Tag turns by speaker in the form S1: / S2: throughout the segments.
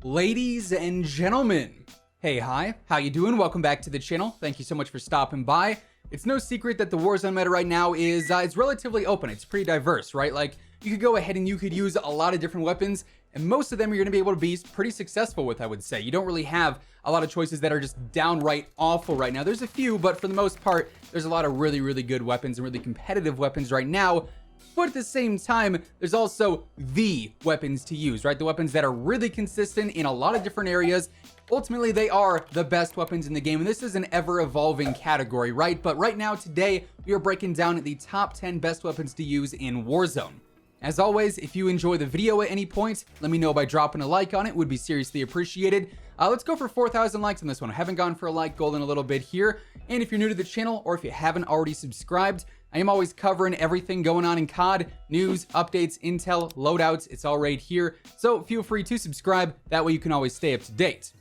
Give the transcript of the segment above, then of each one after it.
S1: Ladies and gentlemen, hey, hi, how you doing? Welcome back to the channel. Thank you so much for stopping by. It's no secret that the Warzone meta right now is it's relatively open. It's pretty diverse, right? Like, you could go ahead and you could use a lot of different weapons, and most of them you're going to be able to be pretty successful with, I would say. You don't really have a lot of choices that are just downright awful right now. There's a few, but for the most part, there's a lot of really, really good weapons and really competitive weapons right now. But at the same time, there's also the weapons to use, right? The weapons that are really consistent in a lot of different areas. Ultimately, they are the best weapons in the game, and this is an ever-evolving category, right? But right now, today, we are breaking down the top 10 best weapons to use in Warzone. As always, if you enjoy the video at any point, let me know by dropping a like on it. Would be seriously appreciated. Let's go for 4,000 likes on this one. I haven't gone for a like goal in a little bit here. And if you're new to the channel, or if you haven't already subscribed, I am always covering everything going on in COD, news, updates, intel, loadouts. It's all right here. So feel free to subscribe. That way you can always stay up to date.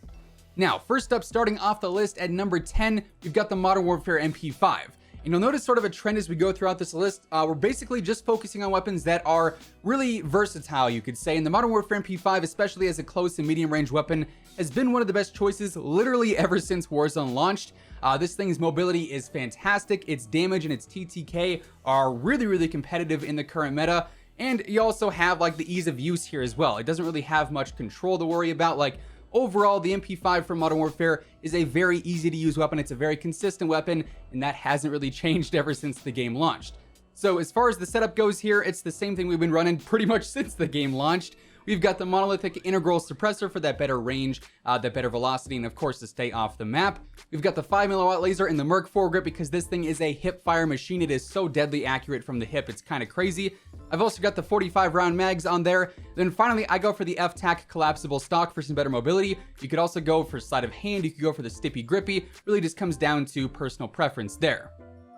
S1: Now, first up, starting off the list at number 10, we've got the Modern Warfare MP5. And you'll notice sort of a trend as we go throughout this list. We're basically just focusing on weapons that are really versatile, you could say. And the Modern Warfare MP5, especially as a close and medium range weapon, has been one of the best choices literally ever since Warzone launched. This thing's mobility is fantastic. Its damage and its TTK are really, really competitive in the current meta. And you also have like the ease of use here as well. It doesn't really have much control to worry about. Like, overall, the MP5 from Modern Warfare is a very easy to use weapon. It's a very consistent weapon, and that hasn't really changed ever since the game launched. So as far as the setup goes here, it's the same thing we've been running pretty much since the game launched. We've got the monolithic integral suppressor for that better range, that better velocity, and of course to stay off the map. We've got the 5mm laser and the Merc foregrip because this thing is a hip fire machine. It is so deadly accurate from the hip, it's kind of crazy. I've also got the 45 round mags on there. Then finally, I go for the F-Tac collapsible stock for some better mobility. You could also go for sleight of hand. You could go for the Stippy Grippy. Really just comes down to personal preference there.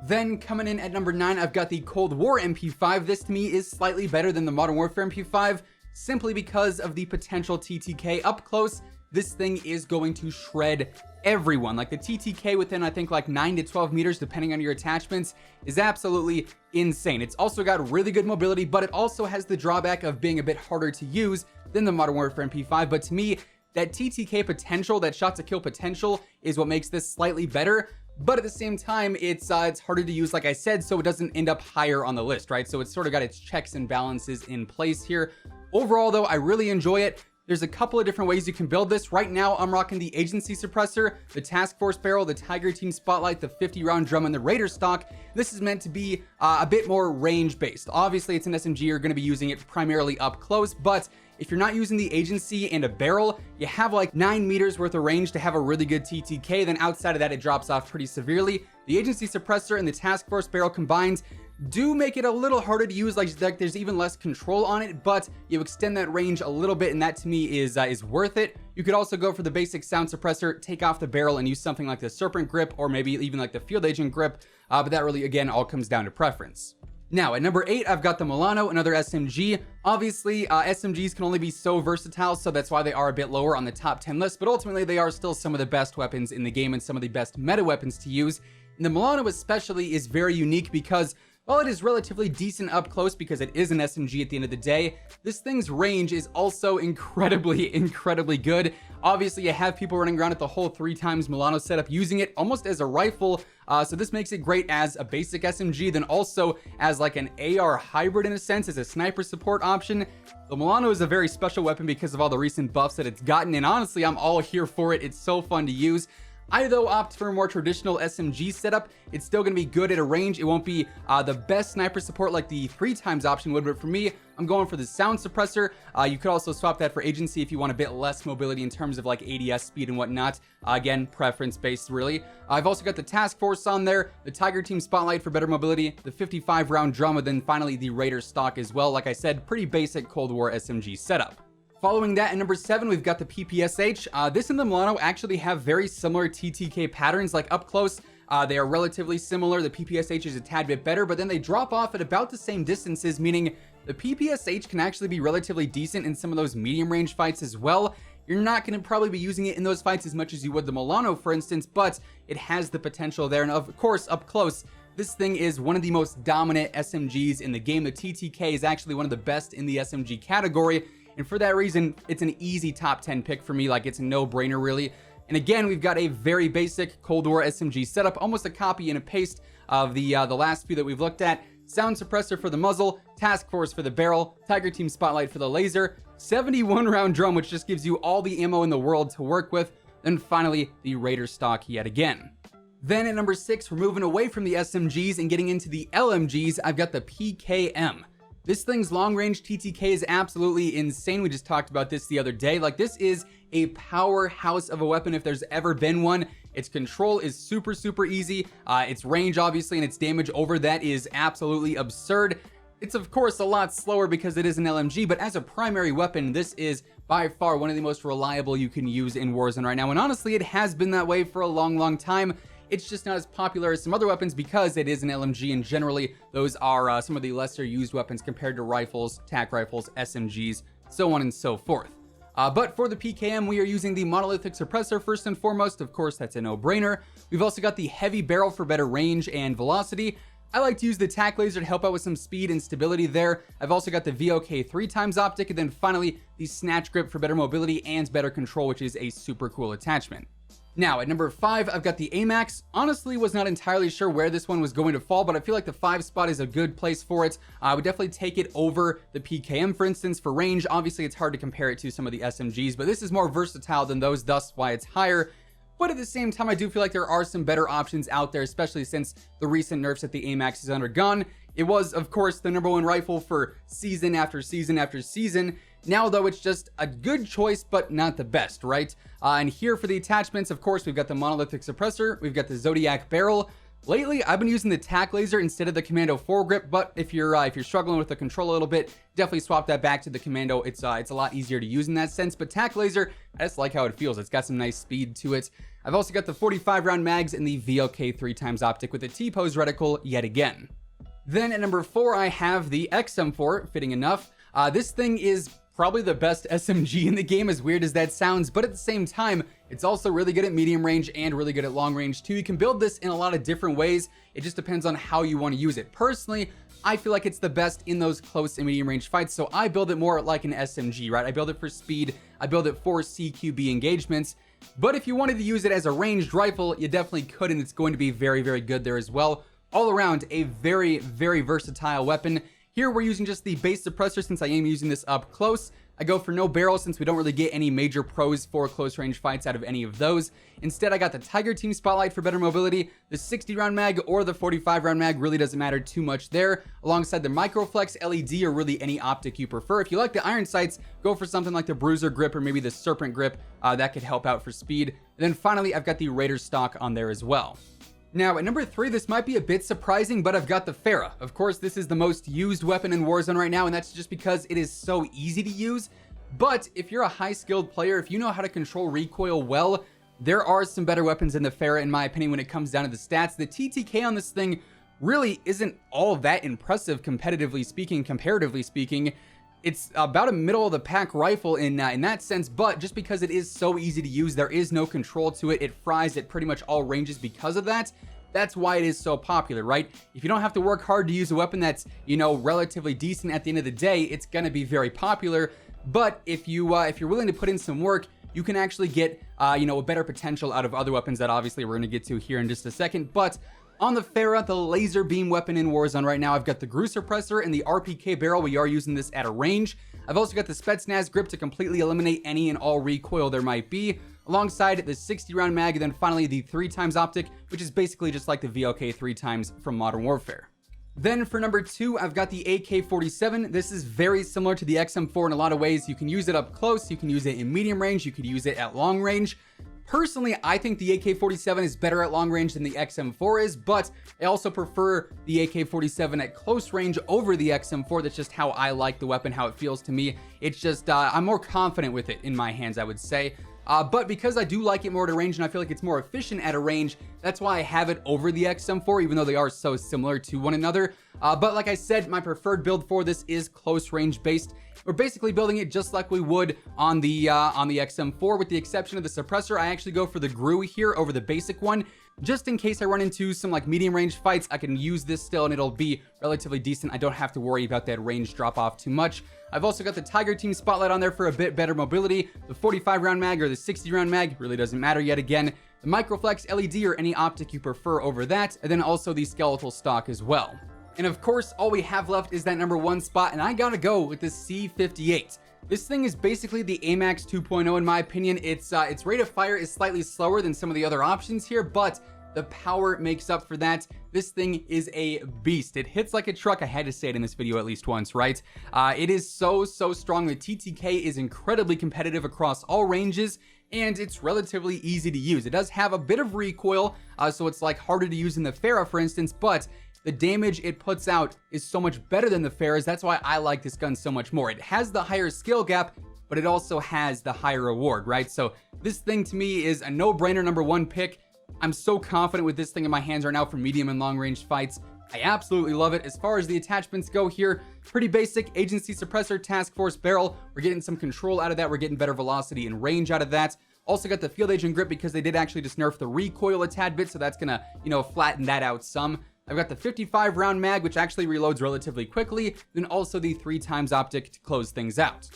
S1: Then coming in at number 9, I've got the Cold War MP5. This to me is slightly better than the Modern Warfare MP5. Simply because of the potential TTK up close. This thing is going to shred everyone. Like, the TTK within, I think, like 9 to 12 meters, depending on your attachments, is absolutely insane. It's also got really good mobility, but it also has the drawback of being a bit harder to use than the Modern Warfare MP5. But to me, that TTK potential, that shot to kill potential, is what makes this slightly better. But at the same time, it's harder to use, like I said, so it doesn't end up higher on the list, right? So it's sort of got its checks and balances in place here. Overall, though, I really enjoy it. There's a couple of different ways you can build this. Right now, I'm rocking the agency suppressor, the task force barrel, the Tiger Team spotlight, the 50 round drum, and the Raider stock. This is meant to be a bit more range based. Obviously, it's an SMG. You're going to be using it primarily up close, but if you're not using the agency and a barrel, you have like 9 meters worth of range to have a really good TTK. Then outside of that, it drops off pretty severely. The agency suppressor and the task force barrel combined do make it a little harder to use. Like there's even less control on it, but you extend that range a little bit, and that to me is worth it. You could also go for the basic sound suppressor, take off the barrel, and use something like the Serpent grip, or maybe even like the Field Agent grip, but that really, again, all comes down to preference. Now, at number 8, I've got the Milano, another SMG. Obviously, SMGs can only be so versatile, so that's why they are a bit lower on the top 10 list, but ultimately, they are still some of the best weapons in the game and some of the best meta weapons to use. And the Milano especially is very unique because, while it is relatively decent up close because it is an SMG at the end of the day, this thing's range is also incredibly good. Obviously, you have people running around at the whole 3x Milano setup using it almost as a rifle, so this makes it great as a basic SMG, then also as like an AR hybrid in a sense, as a sniper support option. The Milano is a very special weapon because of all the recent buffs that it's gotten, and honestly, I'm all here for it. It's so fun to use. I, though, opt for a more traditional SMG setup. It's still going to be good at a range. It won't be the best sniper support like the 3x option would, but for me, I'm going for the sound suppressor. You could also swap that for agency if you want a bit less mobility in terms of like ADS speed and whatnot. Again, preference based, really. I've also got the task force on there, the Tiger Team spotlight for better mobility, the 55 round drum, and then finally the Raider stock as well. Like I said, pretty basic Cold War SMG setup. Following that, at number 7, we've got the Ppsh. This and the Milano actually have very similar TTK patterns. Like, up close, they are relatively similar. The Ppsh is a tad bit better, but then they drop off at about the same distances, meaning the Ppsh can actually be relatively decent in some of those medium range fights as well. You're not going to probably be using it in those fights as much as you would the Milano, for instance, but it has the potential there. And of course, up close, this thing is one of the most dominant SMGs in the game. The TTK is actually one of the best in the SMG category. And for that reason, it's an easy top 10 pick for me. Like, it's a no-brainer, really. And again, we've got a very basic Cold War SMG setup, almost a copy and a paste of the last few that we've looked at. Sound suppressor for the muzzle, task force for the barrel, Tiger Team spotlight for the laser, 71 round drum, which just gives you all the ammo in the world to work with, and finally the Raider stock yet again. Then at number 6, we're moving away from the SMGs and getting into the LMGs. I've got the PKM. This thing's long-range TTK is absolutely insane. We just talked about this the other day. Like, this is a powerhouse of a weapon if there's ever been one. Its control is super, super easy. Its range, obviously, and its damage over that is absolutely absurd. It's, of course, a lot slower because it is an LMG, but as a primary weapon, this is by far one of the most reliable you can use in Warzone right now. And honestly, it has been that way for a long, long time. It's just not as popular as some other weapons because it is an LMG, and generally those are some of the lesser used weapons compared to rifles, tac rifles, SMGs, so on and so forth. But for the PKM, we are using the monolithic suppressor first and foremost. Of course, that's a no-brainer. We've also got the heavy barrel for better range and velocity. I like to use the tac laser to help out with some speed and stability there. I've also got the VOK 3x optic, and then finally the snatch grip for better mobility and better control, which is a super cool attachment. Now, at number 5, I've got the AMAX. Honestly, was not entirely sure where this one was going to fall, but I feel like the 5 spot is a good place for it. I would definitely take it over the PKM, for instance, for range. Obviously, it's hard to compare it to some of the SMGs, but this is more versatile than those, thus why it's higher. But at the same time, I do feel like there are some better options out there, especially since the recent nerfs that the AMAX has undergone. It was, of course, the #1 rifle for season after season after season. Now, though, it's just a good choice, but not the best, right? And here for the attachments, of course, we've got the monolithic suppressor, we've got the Zodiac barrel. Lately, I've been using the tac laser instead of the Commando foregrip, but if you're struggling with the control a little bit, definitely swap that back to the Commando. It's a lot easier to use in that sense, but tac laser, I just like how it feels. It's got some nice speed to it. I've also got the 45 round mags and the VOK 3x optic with a T-pose reticle yet again. Then at number 4, I have the XM4, fitting enough. This thing is probably the best SMG in the game, as weird as that sounds, but at the same time, it's also really good at medium range and really good at long range too. You can build this in a lot of different ways. It just depends on how you want to use it. Personally, I feel like it's the best in those close and medium range fights, so I build it more like an SMG, right? I build it for speed, I build it for CQB engagements, but if you wanted to use it as a ranged rifle, you definitely could, and it's going to be very, very good there as well. All around, a very, very versatile weapon. Here we're using just the base suppressor since I am using this up close. I go for no barrel since we don't really get any major pros for close range fights out of any of those. Instead, I got the Tiger Team spotlight for better mobility. The 60 round mag or the 45 round mag really doesn't matter too much there. Alongside the Microflex LED or really any optic you prefer. If you like the iron sights, go for something like the Bruiser grip or maybe the Serpent grip. That could help out for speed. And then finally, I've got the Raider stock on there as well. Now, at number 3, this might be a bit surprising, but I've got the Pharah. Of course, this is the most used weapon in Warzone right now, and that's just because it is so easy to use. But if you're a high-skilled player, if you know how to control recoil well, there are some better weapons than the Pharah, in my opinion, when it comes down to the stats. The TTK on this thing really isn't all that impressive, comparatively speaking. It's about a middle-of-the-pack rifle in that sense, but just because it is so easy to use, there is no control to it. It fries at pretty much all ranges because of that. That's why it is so popular, right? If you don't have to work hard to use a weapon that's, relatively decent at the end of the day, it's gonna be very popular. But if you're willing to put in some work, you can actually get, a better potential out of other weapons that obviously we're gonna get to here in just a second. But on the Pharah, the laser beam weapon in Warzone right now, I've got the GRU suppressor and the RPK barrel. We are using this at a range. I've also got the Spetsnaz grip to completely eliminate any and all recoil there might be, alongside the 60 round mag, and then finally the 3x optic, which is basically just like the VOK 3x from Modern Warfare. Then for number 2, I've got the AK-47. This is very similar to the XM4 in a lot of ways. You can use it up close, you can use it in medium range, you could use it at long range. Personally, I think the AK-47 is better at long range than the XM4 is, but I also prefer the AK-47 at close range over the XM4. That's just how I like the weapon, how it feels to me. It's just, I'm more confident with it in my hands, I would say. But because I do like it more at a range and I feel like it's more efficient at a range, that's why I have it over the XM4, even though they are so similar to one another. But like I said, my preferred build for this is close range based. We're basically building it just like we would on the XM4, with the exception of the suppressor. I actually go for the GRU here over the basic one. just in case I run into some like medium range fights, I can use this still and it'll be relatively decent. I don't have to worry about that range drop off too much. I've also got the Tiger Team Spotlight on there for a bit better mobility. The 45 round mag or the 60 round mag really doesn't matter yet again. The Microflex LED or any optic you prefer over that, and then also the skeletal stock as well. And of course, all we have left is that number 1 spot, and I gotta go with the C58. This thing is basically the AMAX 2.0 in my opinion. Its rate of fire is slightly slower than some of the other options here, but the power makes up for that. This thing is a beast. It hits like a truck. I had to say it in this video at least once, right? It is so strong. The TTK is incredibly competitive across all ranges, and it's relatively easy to use. It does have a bit of recoil, so it's like harder to use in the Pharah, for instance, but the damage it puts out is so much better than the Pharah's. That's why I like this gun so much more. It has the higher skill gap, but it also has the higher reward, right? So this thing to me is a no-brainer number 1 pick. I'm so confident with this thing in my hands right now for medium and long range fights. I absolutely love it. As far as the attachments go here, pretty basic agency suppressor, task force barrel. We're getting some control out of that. We're getting better velocity and range out of that. Also got the field agent grip because they did actually just nerf the recoil a tad bit, so that's gonna, flatten that out some. I've got the 55 round mag, which actually reloads relatively quickly, then also the 3x optic to close things out.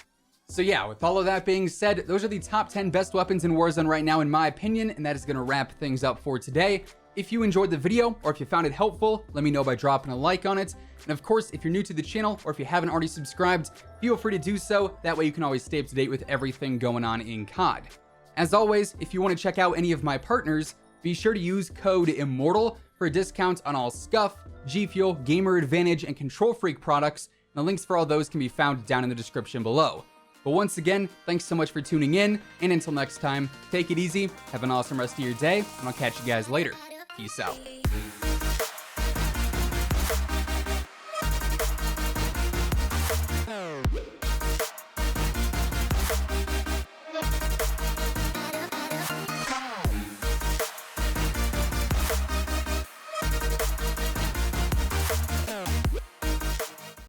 S1: So yeah, with all of that being said, those are the top 10 best weapons in Warzone right now in my opinion, and that is gonna wrap things up for today. If you enjoyed the video, or if you found it helpful, let me know by dropping a like on it. And of course, if you're new to the channel, or if you haven't already subscribed, feel free to do so. That way you can always stay up to date with everything going on in COD. As always, if you want to check out any of my partners, be sure to use code WHosImmortal for a discount on all Scuff, G Fuel, Gamer Advantage, and Control Freak products, and the links for all those can be found down in the description below. But once again, thanks so much for tuning in, and until next time, take it easy, have an awesome rest of your day, and I'll catch you guys later. Peace out.